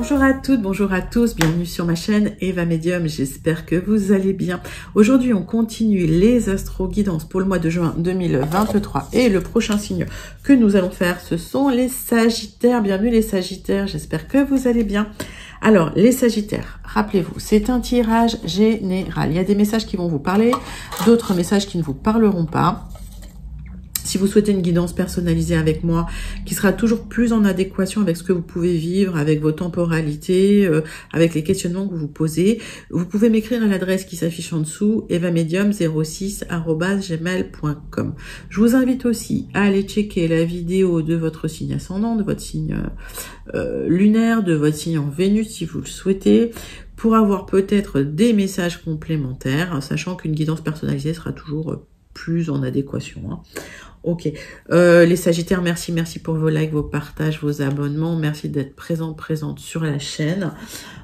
Bonjour à toutes, bonjour à tous, bienvenue sur ma chaîne Eva Medium, j'espère que vous allez bien. Aujourd'hui on continue les astro-guidances pour le mois de juin 2023 et le prochain signe que nous allons faire ce sont les Sagittaires. Bienvenue les Sagittaires, j'espère que vous allez bien. Alors les Sagittaires, rappelez-vous, c'est un tirage général, il y a des messages qui vont vous parler, d'autres messages qui ne vous parleront pas. Si vous souhaitez une guidance personnalisée avec moi, qui sera toujours plus en adéquation avec ce que vous pouvez vivre, avec vos temporalités, avec les questionnements que vous vous posez, vous pouvez m'écrire à l'adresse qui s'affiche en dessous, evamedium06@gmail.com. Je vous invite aussi à aller checker la vidéo de votre signe ascendant, de votre signe lunaire, de votre signe en Vénus, si vous le souhaitez, pour avoir peut-être des messages complémentaires, sachant qu'une guidance personnalisée sera toujours plus en adéquation. Ok, les Sagittaires, merci pour vos likes, vos partages, vos abonnements, merci d'être présente sur la chaîne.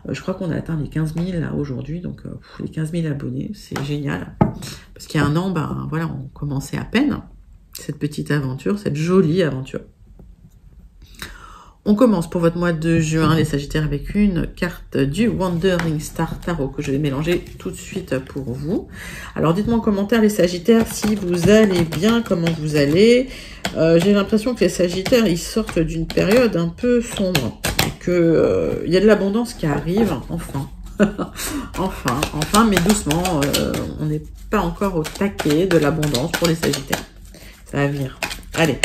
Je crois qu'on a atteint les 15 000 là aujourd'hui, donc les 15 000 abonnés, c'est génial. Parce qu'il y a un an, ben voilà, on commençait à peine cette petite aventure, cette jolie aventure. On commence pour votre mois de juin, les Sagittaires, avec une carte du Wandering Star Tarot que je vais mélanger tout de suite pour vous. Alors, dites-moi en commentaire, les Sagittaires, si vous allez bien, comment vous allez. J'ai l'impression que les Sagittaires, ils sortent d'une période un peu sombre. Et que y a de l'abondance qui arrive, enfin. enfin, mais doucement. On n'est pas encore au taquet de l'abondance pour les Sagittaires. Ça va venir. Allez.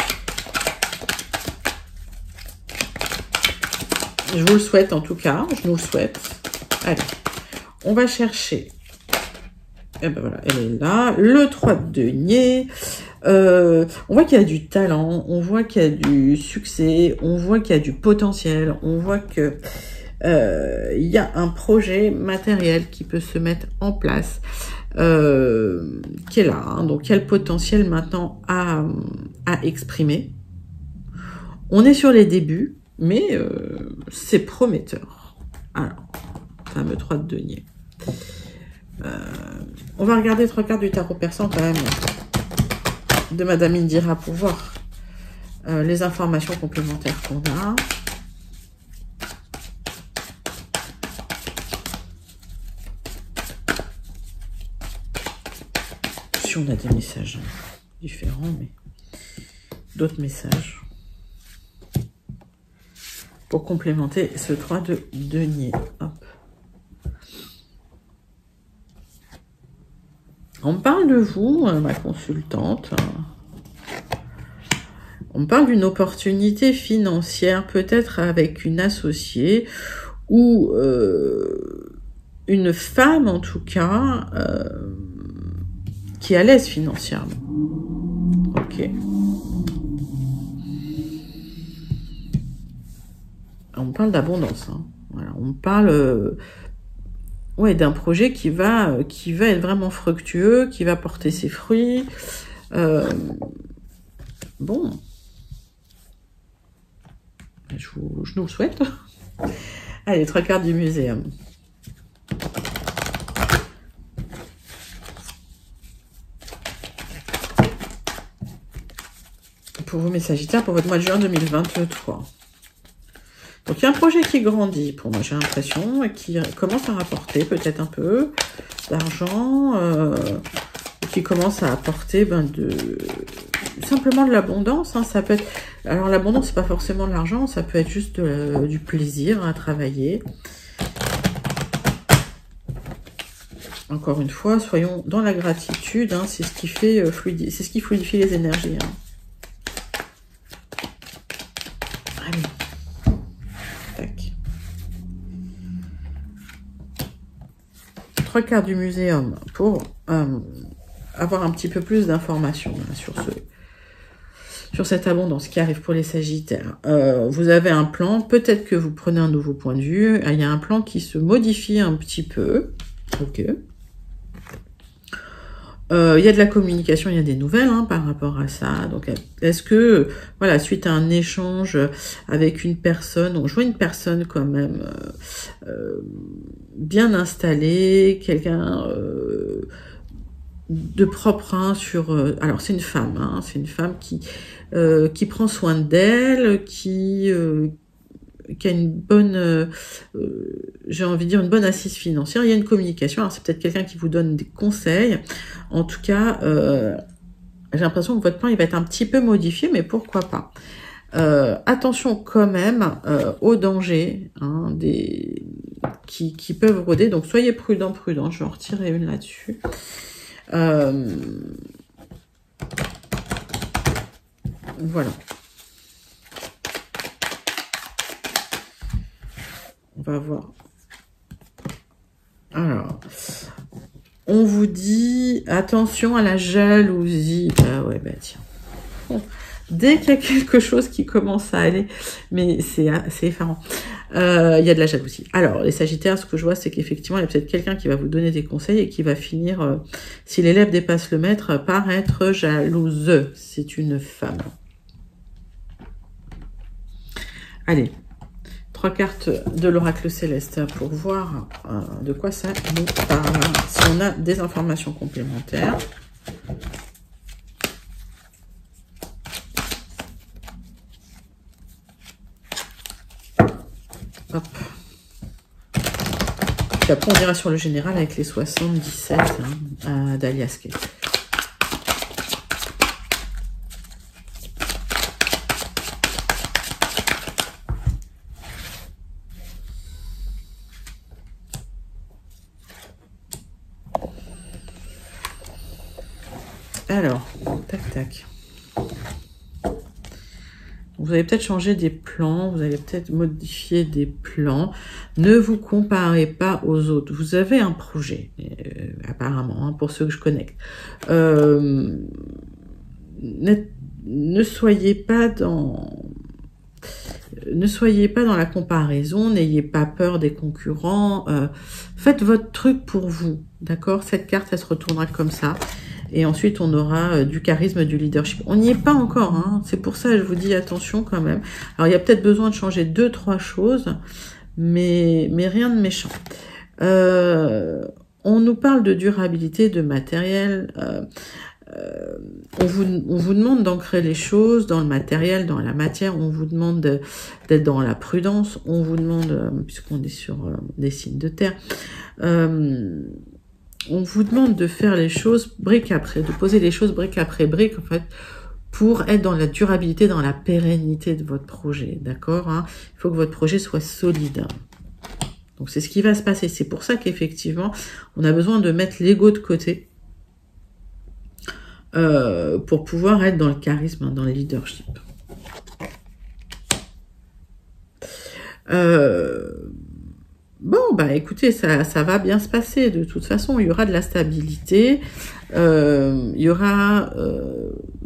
Je vous le souhaite en tout cas, je nous le souhaite. Allez, on va chercher. Et ben voilà, elle est là. Le 3 de denier. On voit qu'il y a du talent, on voit qu'il y a du succès, on voit qu'il y a du potentiel, on voit que il y a un projet matériel qui peut se mettre en place, qui est là. Hein. Donc, il y a le potentiel maintenant à exprimer. On est sur les débuts. Mais c'est prometteur. Alors, fameux 3 de denier. On va regarder 3 cartes du tarot persan quand même de Madame Indira pour voir les informations complémentaires qu'on a. Si on a des messages différents, mais d'autres messages. Pour complémenter ce 3 de denier. Hop. On me parle de vous, ma consultante. On me parle d'une opportunité financière, peut-être avec une associée ou une femme en tout cas qui est à l'aise financièrement. Ok. On parle d'abondance, hein. Voilà, on parle d'un projet qui va être vraiment fructueux, qui va porter ses fruits. Bon, je nous le souhaite. Allez, 3 cartes du muséum. Pour vous, mes Sagittaires, pour votre mois de juin 2023. Donc, il y a un projet qui grandit, pour moi, j'ai l'impression, et qui commence à rapporter peut-être un peu d'argent, qui commence à apporter simplement de l'abondance. Hein, ça peut être, alors, l'abondance, c'est pas forcément de l'argent, ça peut être juste du plaisir à travailler. Encore une fois, soyons dans la gratitude, hein, c'est ce qui fait c'est ce qui fluidifie les énergies. Hein. Allez. 3 cartes du muséum pour avoir un petit peu plus d'informations sur cette abondance qui arrive pour les Sagittaires. Vous avez un plan, peut-être que vous prenez un nouveau point de vue. Il y a un plan qui se modifie un petit peu. Ok. Il y a de la communication, il y a des nouvelles par rapport à ça. Donc, est-ce que, voilà, suite à un échange avec une personne, on voit une personne quand même bien installée, quelqu'un de propre sur... alors, c'est une femme qui prend soin d'elle, qui qui a une bonne, j'ai envie de dire une bonne assise financière. Il y a une communication. Alors c'est peut-être quelqu'un qui vous donne des conseils. En tout cas, j'ai l'impression que votre plan il va être un petit peu modifié, mais pourquoi pas. Attention quand même aux dangers hein, qui peuvent rôder. Donc soyez prudents. Je vais en retirer une là-dessus. Voilà. On va voir. Alors, on vous dit attention à la jalousie. Ah ouais, bah tiens. Bon. Dès qu'il y a quelque chose qui commence à aller, mais c'est effarant. Il y a de la jalousie. Alors, les Sagittaires, ce que je vois, c'est qu'effectivement, il y a peut-être quelqu'un qui va vous donner des conseils et qui va finir, si l'élève dépasse le maître, par être jalouse. C'est une femme. Allez, 3 cartes de l'oracle céleste pour voir de quoi ça nous parle. Si on a des informations complémentaires. Hop. Puis après, on ira sur le général avec les 77 hein, d'Alias Kay. Alors, tac, tac. Vous allez peut-être changer des plans, vous allez peut-être modifier des plans. Ne vous comparez pas aux autres. Vous avez un projet, apparemment, hein, pour ceux que je connecte. Ne soyez pas dans la comparaison, n'ayez pas peur des concurrents. Faites votre truc pour vous, d'accord? Cette carte, elle se retournera comme ça. Et ensuite, on aura du charisme, du leadership. On n'y est pas encore, hein. C'est pour ça que je vous dis attention quand même. Alors, il y a peut-être besoin de changer 2-3 choses, mais rien de méchant. On nous parle de durabilité, de matériel. On vous demande d'ancrer les choses dans le matériel, dans la matière. On vous demande d'être dans la prudence. On vous demande, puisqu'on est sur des signes de terre, on vous demande de faire les choses brique après, de poser les choses brique après brique, en fait, pour être dans la durabilité, dans la pérennité de votre projet, d'accord, hein. Il faut que votre projet soit solide. Donc, c'est ce qui va se passer. C'est pour ça qu'effectivement, on a besoin de mettre l'ego de côté pour pouvoir être dans le charisme, dans le leadership. Bon, bah écoutez, ça va bien se passer. De toute façon, il y aura de la stabilité, il y aura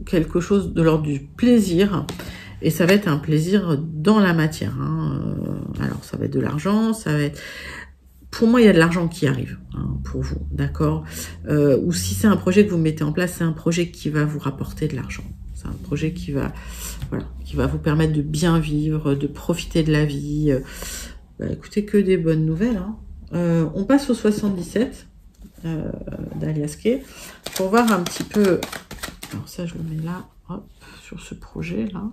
quelque chose de l'ordre du plaisir, et ça va être un plaisir dans la matière. Hein. Alors, ça va être de l'argent, ça va être... Pour moi, il y a de l'argent qui arrive, hein, pour vous, d'accord, ou si c'est un projet que vous mettez en place, c'est un projet qui va vous rapporter de l'argent. C'est un projet qui va, voilà, qui va vous permettre de bien vivre, de profiter de la vie. Bah, écoutez, que des bonnes nouvelles. Hein. On passe au 77 d'Alias Kay pour voir un petit peu. Alors ça, je le mets là, hop, sur ce projet-là.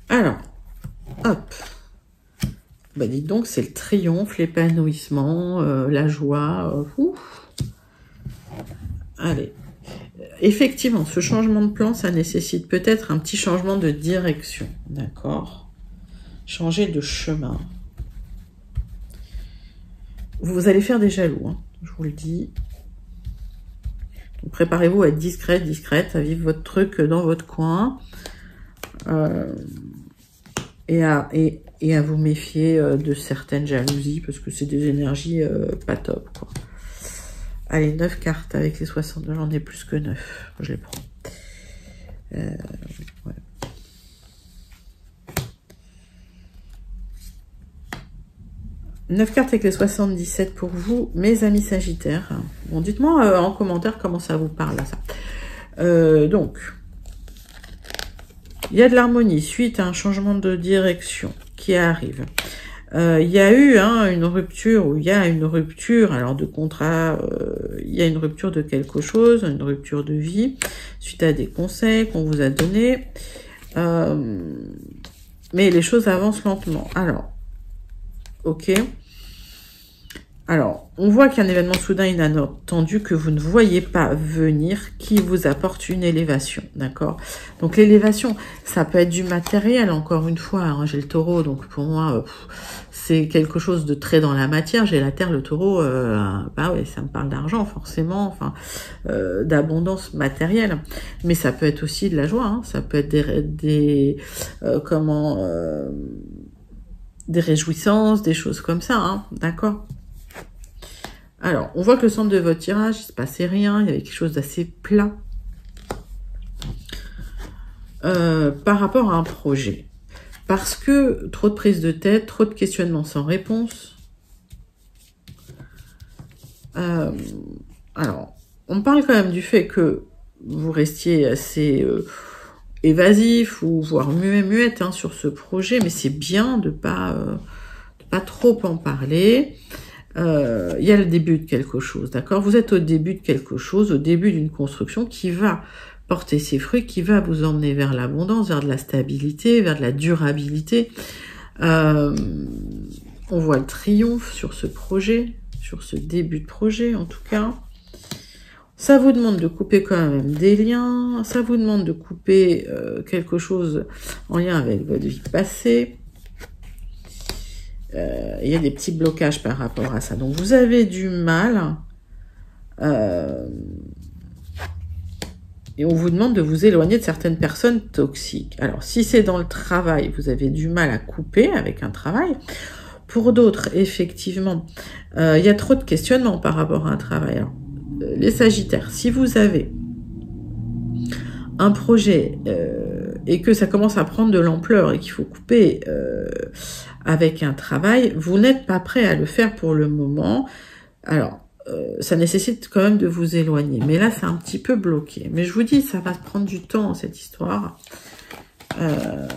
Alors, hop. Bah dites donc, c'est le triomphe, l'épanouissement, la joie. Allez. Effectivement, ce changement de plan, ça nécessite peut-être un petit changement de direction. D'accord? Changer de chemin. Vous allez faire des jaloux, hein, je vous le dis. Préparez-vous à être discrète, à vivre votre truc dans votre coin. Et à vous méfier de certaines jalousies, parce que c'est des énergies pas top, quoi. Allez, 9 cartes avec les 62, j'en ai plus que 9. Je les prends. Ouais. Neuf cartes avec les 77 pour vous, mes amis Sagittaires. Bon, dites-moi en commentaire comment ça vous parle, ça. Donc, Il y a de l'harmonie suite à un changement de direction qui arrive. Il y a eu une rupture, ou il y a une rupture, alors de contrat, il y a une rupture de quelque chose, une rupture de vie, suite à des conseils qu'on vous a donnés. Mais les choses avancent lentement. Alors, ok. Alors, on voit qu'il y a un événement soudain inattendu que vous ne voyez pas venir, qui vous apporte une élévation, d'accord? Donc, l'élévation, ça peut être du matériel, encore une fois, hein, j'ai le taureau, donc pour moi, c'est quelque chose de très dans la matière. J'ai la terre, le taureau, bah ouais, ça me parle d'argent, forcément, enfin, d'abondance matérielle. Mais ça peut être aussi de la joie, hein, ça peut être des réjouissances, des choses comme ça, hein, d'accord? Alors, on voit que le centre de votre tirage, il ne se passait rien, il y avait quelque chose d'assez plat par rapport à un projet. Parce que trop de prise de tête, trop de questionnements sans réponse. Alors, on parle quand même du fait que vous restiez assez évasif ou voire muette hein, sur ce projet, mais c'est bien de pas trop en parler. Il y a le début de quelque chose, d'accord? Vous êtes au début de quelque chose, au début d'une construction qui va porter ses fruits, qui va vous emmener vers l'abondance, vers de la stabilité, vers de la durabilité. On voit le triomphe sur ce projet, sur ce début de projet en tout cas. Ça vous demande de couper quand même des liens, ça vous demande de couper quelque chose en lien avec votre vie passée. Il y a des petits blocages par rapport à ça. Donc, vous avez du mal. Et on vous demande de vous éloigner de certaines personnes toxiques. Alors, si c'est dans le travail, vous avez du mal à couper avec un travail. Pour d'autres, effectivement, il y a trop de questionnements par rapport à un travail. Alors, les Sagittaires, si vous avez un projet et que ça commence à prendre de l'ampleur et qu'il faut couper avec un travail, vous n'êtes pas prêt à le faire pour le moment. Alors, ça nécessite quand même de vous éloigner. Mais là, c'est un petit peu bloqué. Mais je vous dis, ça va prendre du temps, cette histoire. Ça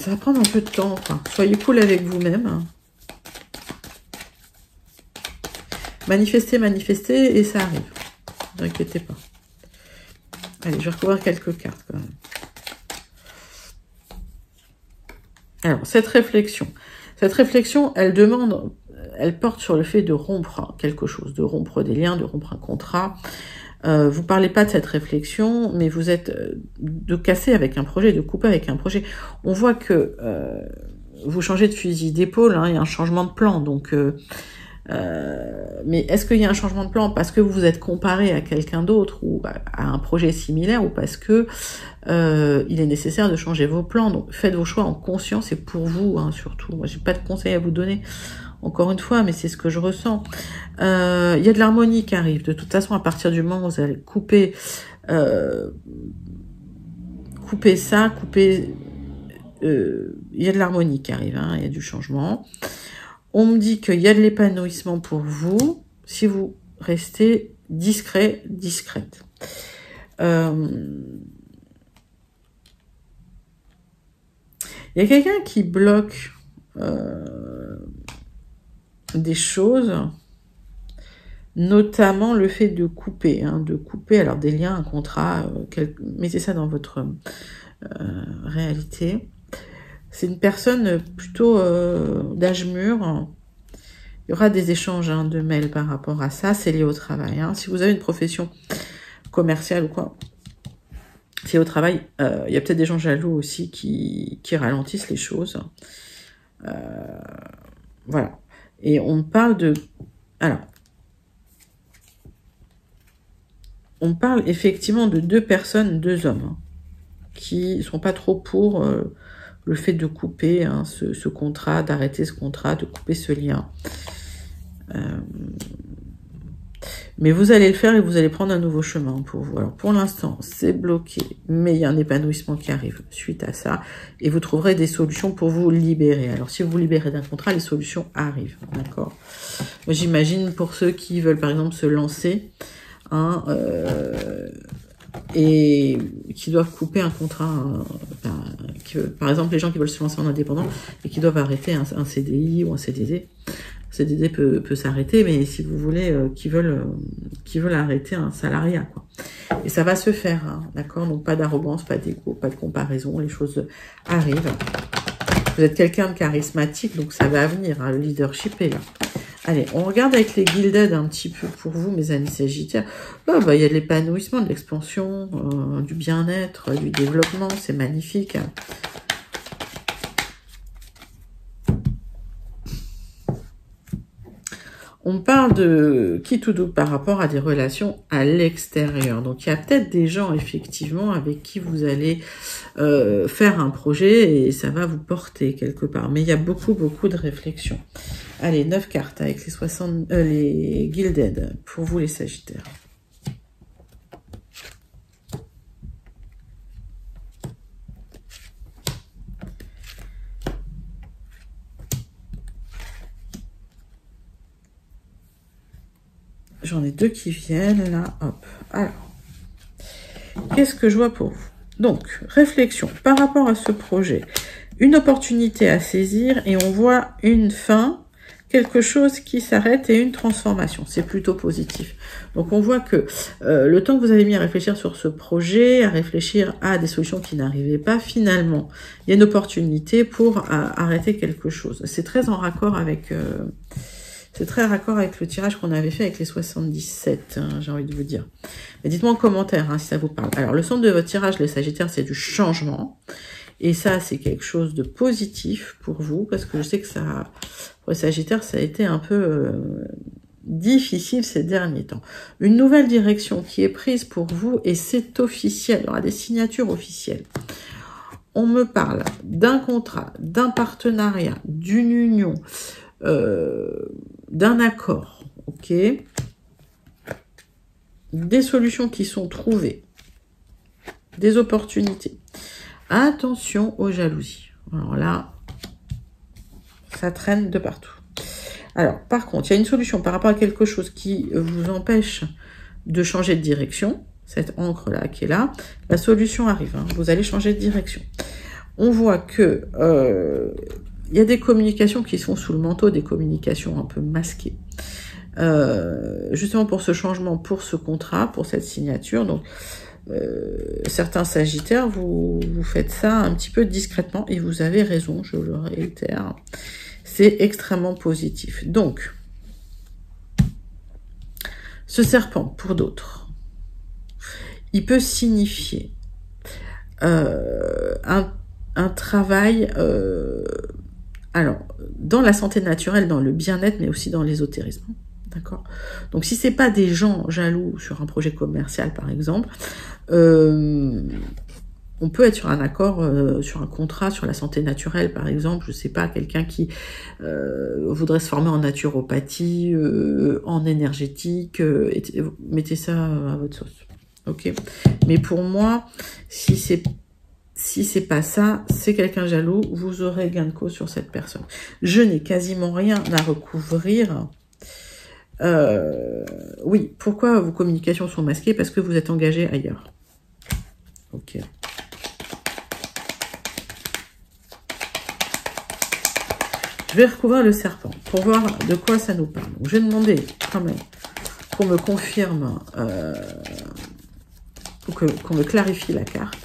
va prendre un peu de temps. Enfin, soyez cool avec vous-même. Manifestez, manifestez, et ça arrive. Ne vous inquiétez pas. Allez, je vais recouvrir quelques cartes quand même. Alors, cette réflexion, elle porte sur le fait de rompre quelque chose, de rompre des liens, de rompre un contrat. Vous parlez pas de cette réflexion, mais vous êtes de casser avec un projet, de couper avec un projet. On voit que vous changez de fusil d'épaule, hein, il y a un changement de plan, donc... mais est-ce qu'il y a un changement de plan parce que vous vous êtes comparé à quelqu'un d'autre ou à un projet similaire ou parce que il est nécessaire de changer vos plans? Donc faites vos choix en conscience et pour vous hein, surtout. Moi j'ai pas de conseils à vous donner encore une fois, mais c'est ce que je ressens. Il y a de l'harmonie qui arrive. De toute façon, à partir du moment où vous allez couper ça, il y a de l'harmonie qui arrive, hein, il y a du changement. On me dit qu'il y a de l'épanouissement pour vous si vous restez discret, discrète. Il y a quelqu'un qui bloque des choses, notamment le fait de couper, alors des liens, un contrat, mettez ça dans votre réalité. C'est une personne plutôt d'âge mûr. Il y aura des échanges de mails par rapport à ça. C'est lié au travail. Hein. Si vous avez une profession commerciale ou quoi, c'est au travail. Il y a peut-être des gens jaloux aussi qui ralentissent les choses. Voilà. Et on parle de... Alors, on parle effectivement de deux personnes, deux hommes, hein, qui sont pas trop pour... le fait de couper hein, ce contrat, d'arrêter ce contrat, de couper ce lien. Mais vous allez le faire et vous allez prendre un nouveau chemin pour vous. Alors pour l'instant, c'est bloqué, mais il y a un épanouissement qui arrive suite à ça. Et vous trouverez des solutions pour vous libérer. Alors si vous vous libérez d'un contrat, les solutions arrivent. D'accord. J'imagine pour ceux qui veulent par exemple se lancer, hein, et qui doivent couper un contrat, par exemple les gens qui veulent se lancer en indépendant et qui doivent arrêter un CDI ou un CDD. CDD peut s'arrêter, mais si vous voulez, qui veulent arrêter un salariat, quoi. Et ça va se faire, hein, d'accord? Donc pas d'arrogance, pas d'ego, pas de comparaison, les choses arrivent. Vous êtes quelqu'un de charismatique, donc ça va venir, hein, le leadership est là. Allez, on regarde avec les Gilded un petit peu pour vous, mes amis Sagittaires. Oh, bah, il y a de l'épanouissement, de l'expansion, du bien-être, du développement, c'est magnifique. On parle de qui tout doux par rapport à des relations à l'extérieur. Donc, il y a peut-être des gens, effectivement, avec qui vous allez faire un projet et ça va vous porter quelque part. Mais il y a beaucoup de réflexion. Allez, 9 cartes avec les Gilded pour vous, les Sagittaires. J'en ai 2 qui viennent, là, hop. Alors, qu'est-ce que je vois pour vous? Donc, réflexion par rapport à ce projet. Une opportunité à saisir et on voit une fin, quelque chose qui s'arrête et une transformation. C'est plutôt positif. Donc, on voit que le temps que vous avez mis à réfléchir sur ce projet, à réfléchir à des solutions qui n'arrivaient pas, finalement, il y a une opportunité pour arrêter quelque chose. C'est très en raccord avec... c'est très raccord avec le tirage qu'on avait fait avec les 77, hein, j'ai envie de vous dire. Mais dites-moi en commentaire hein, si ça vous parle. Alors, le centre de votre tirage, les Sagittaires, c'est du changement. Et ça, c'est quelque chose de positif pour vous, parce que je sais que ça, pour les Sagittaires, ça a été un peu difficile ces derniers temps. Une nouvelle direction qui est prise pour vous, et c'est officiel. Il y aura des signatures officielles. On me parle d'un contrat, d'un partenariat, d'une union, d'un accord, ok, des solutions qui sont trouvées, des opportunités. Attention aux jalousies. Alors là, ça traîne de partout. Alors, par contre, il y a une solution par rapport à quelque chose qui vous empêche de changer de direction. Cette encre-là qui est là, la solution arrive. Hein, vous allez changer de direction. On voit que il y a des communications qui sont sous le manteau, des communications un peu masquées. Justement pour ce changement, pour ce contrat, pour cette signature. Donc, certains Sagittaires, vous faites ça un petit peu discrètement et vous avez raison, je le réitère. C'est extrêmement positif. Donc, ce serpent, pour d'autres, il peut signifier un travail... alors, dans la santé naturelle, dans le bien-être, mais aussi dans l'ésotérisme. D'accord? Donc, si c'est pas des gens jaloux sur un projet commercial, par exemple, on peut être sur un accord, sur un contrat, sur la santé naturelle, par exemple. Je sais pas, quelqu'un qui voudrait se former en naturopathie, en énergétique, mettez ça à votre sauce. Ok? Mais pour moi, si c'est pas ça, c'est quelqu'un jaloux, vous aurez gain de cause sur cette personne. Je n'ai quasiment rien à recouvrir. Oui, pourquoi vos communications sont masquées? Parce que vous êtes engagé ailleurs. Ok. Je vais recouvrir le serpent pour voir de quoi ça nous parle. Donc, je vais demander quand même qu'on me confirme, qu'on me clarifie la carte.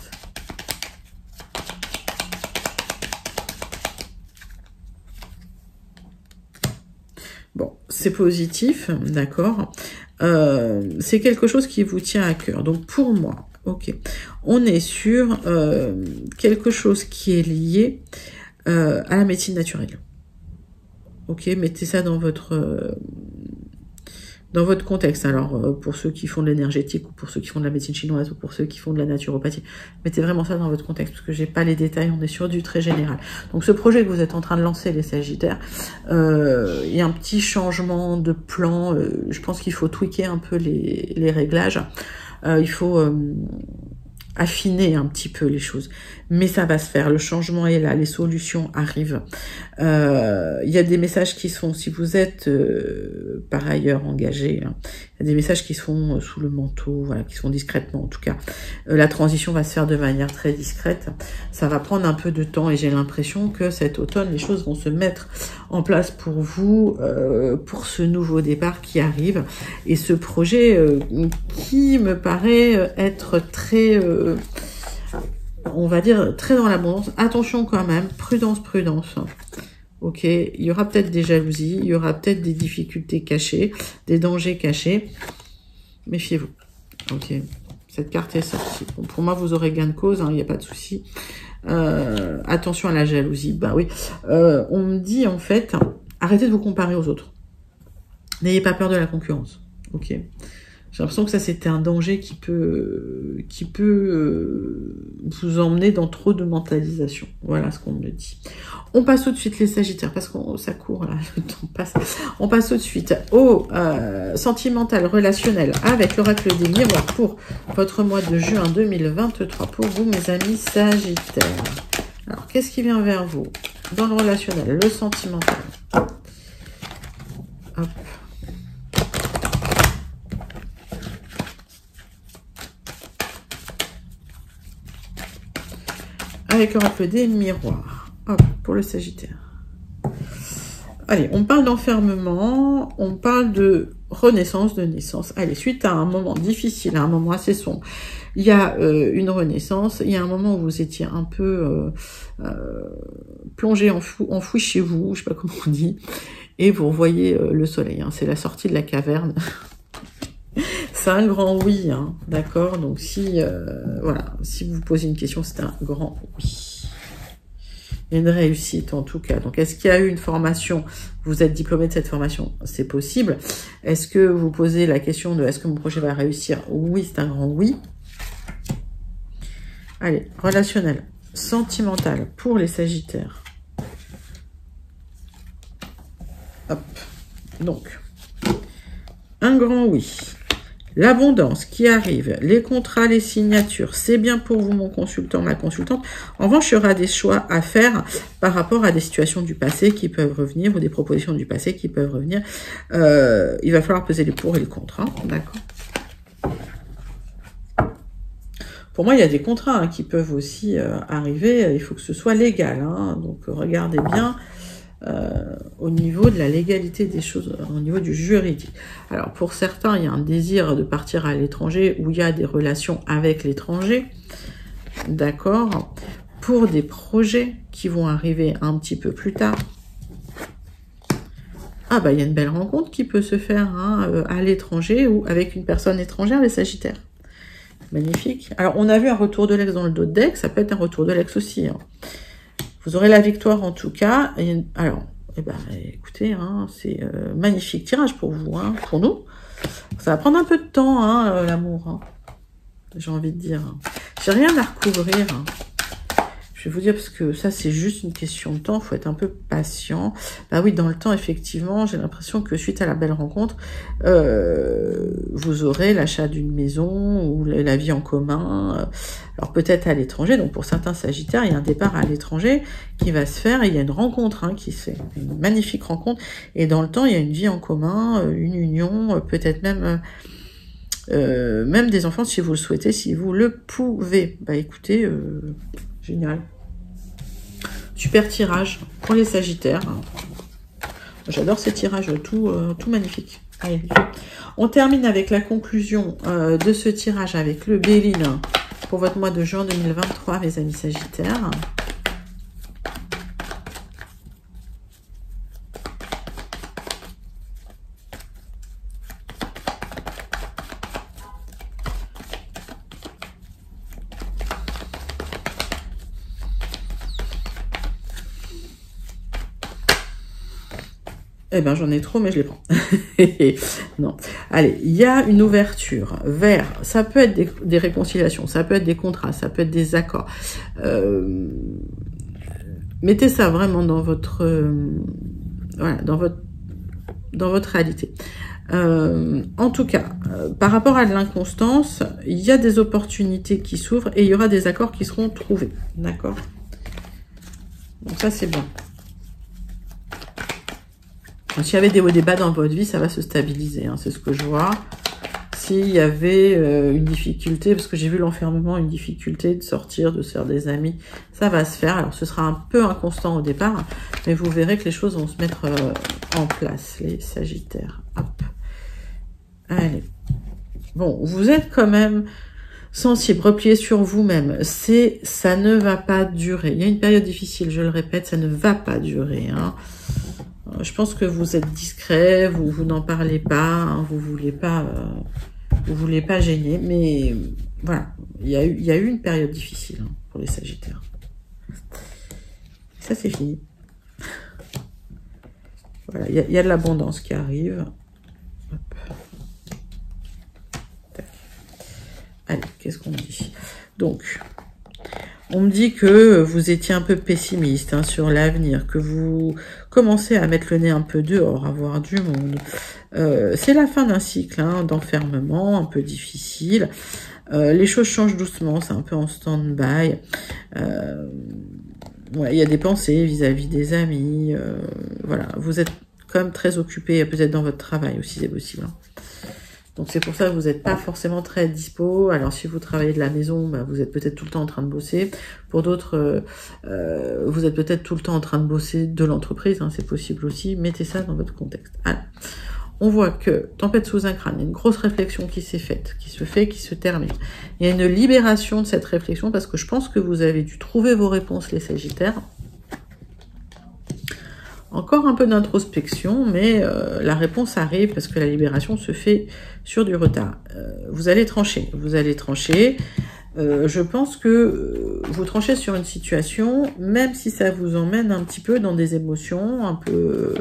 Bon, c'est positif, d'accord. C'est quelque chose qui vous tient à cœur. Donc, pour moi, ok, on est sur quelque chose qui est lié à la médecine naturelle. Ok, mettez ça dans votre contexte. Alors, pour ceux qui font de l'énergétique, ou pour ceux qui font de la médecine chinoise, ou pour ceux qui font de la naturopathie, mettez vraiment ça dans votre contexte, parce que j'ai pas les détails, on est sur du très général. Donc, ce projet que vous êtes en train de lancer, les Sagittaires, il y a un petit changement de plan. Je pense qu'il faut tweaker un peu les réglages. Il faut affiner un petit peu les choses. Mais ça va se faire, le changement est là, les solutions arrivent. Il y a des messages qui sont, si vous êtes par ailleurs engagé, hein, y a des messages qui se font sous le manteau, voilà, qui se font discrètement en tout cas. La transition va se faire de manière très discrète. Ça va prendre un peu de temps et j'ai l'impression que cet automne, les choses vont se mettre en place pour vous, pour ce nouveau départ qui arrive. Et ce projet qui me paraît être très... on va dire très dans l'abondance. Attention quand même, prudence, prudence. Ok, il y aura peut-être des jalousies, il y aura peut-être des difficultés cachées, des dangers cachés. Méfiez-vous. Ok, cette carte est sortie. Bon, pour moi, vous aurez gain de cause, il n'y a pas de souci. Attention à la jalousie. Bah oui, on me dit en fait, arrêtez de vous comparer aux autres. N'ayez pas peur de la concurrence. Ok. J'ai l'impression que ça, c'était un danger qui peut vous emmener dans trop de mentalisation. Voilà ce qu'on me dit. On passe tout de suite les Sagittaires, parce que ça court, là, le temps passe. On passe tout de suite au sentimental, relationnel, avec l'oracle des miroirs pour votre mois de juin 2023, pour vous, mes amis Sagittaires. Alors, qu'est-ce qui vient vers vous dans le relationnel, le sentimental? Hop. Avec l'oracle des miroirs. Hop, pour le Sagittaire. Allez, on parle d'enfermement, on parle de renaissance, de naissance. Allez, suite à un moment difficile, à un moment assez sombre, il y a une renaissance, il y a un moment où vous étiez un peu plongé, enfoui chez vous, je sais pas comment on dit, et vous revoyez le soleil. C'est la sortie de la caverne. C'est un grand oui, d'accord. Donc si voilà, si vous posez une question, c'est un grand oui. Il y a une réussite en tout cas. Donc est-ce qu'il y a eu une formation? Vous êtes diplômé de cette formation? C'est possible. Est-ce que vous posez la question de est-ce que mon projet va réussir? Oui, c'est un grand oui. Allez, relationnel, sentimental pour les Sagittaires. Hop. Donc, un grand oui. L'abondance qui arrive, les contrats, les signatures, c'est bien pour vous, mon consultant, ma consultante. En revanche, il y aura des choix à faire par rapport à des situations du passé qui peuvent revenir ou des propositions du passé qui peuvent revenir. Il va falloir peser les pour et les contre, d'accord. Pour moi, il y a des contrats qui peuvent aussi arriver. Il faut que ce soit légal, donc regardez bien. Au niveau de la légalité des choses, au niveau du juridique. Alors pour certains, il y a un désir de partir à l'étranger où il y a des relations avec l'étranger, d'accord. Pour des projets qui vont arriver un petit peu plus tard, ah bah il y a une belle rencontre qui peut se faire à l'étranger ou avec une personne étrangère, les Sagittaires. Magnifique. Alors on a vu un retour de l'ex dans le dos de deck, ça peut être un retour de l'ex aussi. Vous aurez la victoire en tout cas. Et, alors, eh ben, écoutez, c'est magnifique tirage pour vous, pour nous. Ça va prendre un peu de temps, l'amour. J'ai envie de dire. J'ai rien à recouvrir. Je vais vous dire parce que ça, c'est juste une question de temps. Il faut être un peu patient. Bah oui, dans le temps, effectivement, j'ai l'impression que suite à la belle rencontre, vous aurez l'achat d'une maison ou la vie en commun. Alors peut-être à l'étranger. Donc pour certains Sagittaires, il y a un départ à l'étranger qui va se faire. Et il y a une rencontre qui se fait. Une magnifique rencontre. Et dans le temps, il y a une vie en commun, une union, peut-être même... même des enfants si vous le souhaitez, si vous le pouvez. Bah écoutez... génial. Super tirage pour les Sagittaires. J'adore ces tirages, tout magnifique. Allez, on termine avec la conclusion de ce tirage avec le Béline pour votre mois de juin 2023, mes amis Sagittaires. Eh ben, j'en ai trop, mais je les prends. Non. Allez, il y a une ouverture vers... Ça peut être des réconciliations, ça peut être des contrats, ça peut être des accords. Mettez ça vraiment dans votre... voilà, dans votre réalité. En tout cas, par rapport à de l'inconstance, il y a des opportunités qui s'ouvrent et il y aura des accords qui seront trouvés. D'accord? Donc ça, c'est bien. S'il y avait des hauts et des bas dans votre vie, ça va se stabiliser. C'est ce que je vois. s'il y avait une difficulté, parce que j'ai vu l'enfermement, une difficulté de sortir, de se faire des amis, ça va se faire. Alors ce sera un peu inconstant au départ, mais vous verrez que les choses vont se mettre en place, les Sagittaires. Hop. Allez. Bon, vous êtes quand même sensible, replié sur vous-même. Ça ne va pas durer. Il y a une période difficile, je le répète, ça ne va pas durer. Hein. Je pense que vous êtes discret, vous n'en parlez pas, hein, vous voulez pas gêner, mais voilà, il y a eu une période difficile hein, pour les Sagittaires. Ça c'est fini. Voilà, il y a de l'abondance qui arrive. Hop. Allez, qu'est-ce qu'on dit? Donc, on me dit que vous étiez un peu pessimiste hein, sur l'avenir, que vous commencez à mettre le nez un peu dehors, à voir du monde. C'est la fin d'un cycle hein, d'enfermement, un peu difficile. Les choses changent doucement, c'est un peu en stand-by. Ouais, il y a des pensées vis-à-vis des amis. Voilà, vous êtes quand même très occupé, peut-être dans votre travail aussi, c'est possible. Hein. Donc c'est pour ça que vous n'êtes pas forcément très dispo. Alors si vous travaillez de la maison, bah, vous êtes peut-être tout le temps en train de bosser. Pour d'autres, vous êtes peut-être tout le temps en train de bosser de l'entreprise, hein, c'est possible aussi. Mettez ça dans votre contexte. Alors, on voit que tempête sous un crâne, il y a une grosse réflexion qui s'est faite, qui se termine. Il y a une libération de cette réflexion parce que je pense que vous avez dû trouver vos réponses, les Sagittaires. Encore un peu d'introspection, mais la réponse arrive parce que la libération se fait sur du retard. Vous allez trancher. Je pense que vous tranchez sur une situation, même si ça vous emmène un petit peu dans des émotions un peu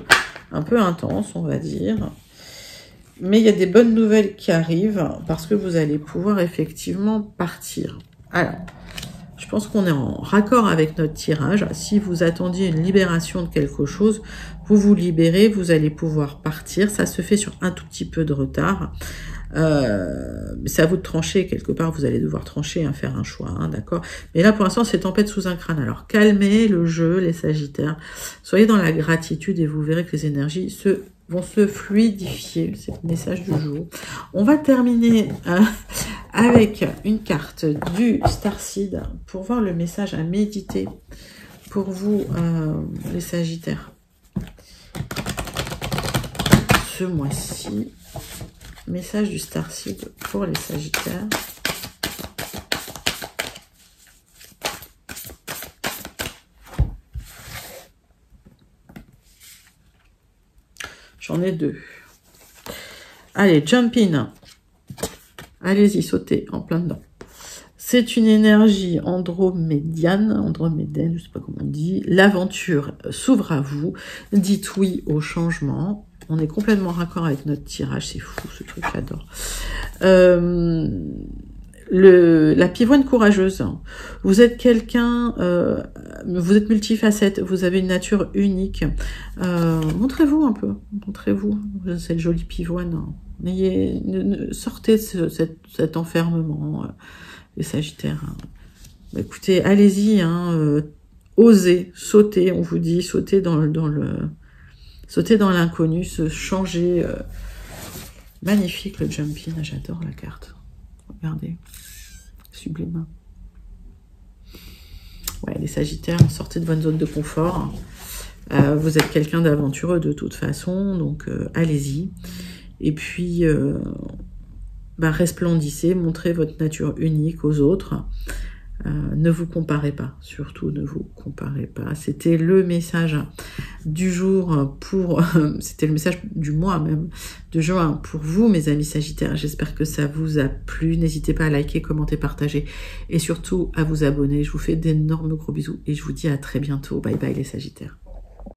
intenses, on va dire. Mais il y a des bonnes nouvelles qui arrivent parce que vous allez pouvoir effectivement partir. Alors, je pense qu'on est en raccord avec notre tirage. Si vous attendiez une libération de quelque chose, vous vous libérez, vous allez pouvoir partir. Ça se fait sur un tout petit peu de retard. C'est à vous de trancher. Quelque part, vous allez devoir trancher, hein, faire un choix, hein, d'accord. Mais là, pour l'instant, c'est tempête sous un crâne. Alors, calmez le jeu, les Sagittaires. Soyez dans la gratitude et vous verrez que les énergies vont se fluidifier. C'est le message du jour. On va terminer avec une carte du Starseed pour voir le message à méditer pour vous, les Sagittaires. Ce mois-ci, message du Starseed pour les Sagittaires. J'en ai deux. Allez, jump in. Allez-y, sautez en plein dedans. C'est une énergie andromédienne, je ne sais pas comment on dit. L'aventure s'ouvre à vous. Dites oui au changement. On est complètement raccord avec notre tirage. C'est fou, ce truc, j'adore. La pivoine courageuse. Vous êtes quelqu'un, vous êtes multifacette, vous avez une nature unique. Montrez-vous un peu, montrez-vous cette jolie pivoine. Sortez de cet enfermement, les Sagittaires. Bah, écoutez, allez-y, hein, osez, sautez, on vous dit, sautez dans l'inconnu, se changer. Magnifique le jump-in, j'adore la carte. Regardez, sublime. Ouais, les Sagittaires, sortez de votre zone de confort. Vous êtes quelqu'un d'aventureux de toute façon, donc allez-y. Et puis, resplendissez, montrez votre nature unique aux autres. Ne vous comparez pas, surtout ne vous comparez pas. C'était le message du jour pour, c'était le message du mois même, de juin pour vous, mes amis Sagittaires. J'espère que ça vous a plu. N'hésitez pas à liker, commenter, partager et surtout à vous abonner. Je vous fais d'énormes gros bisous et je vous dis à très bientôt. Bye bye les Sagittaires.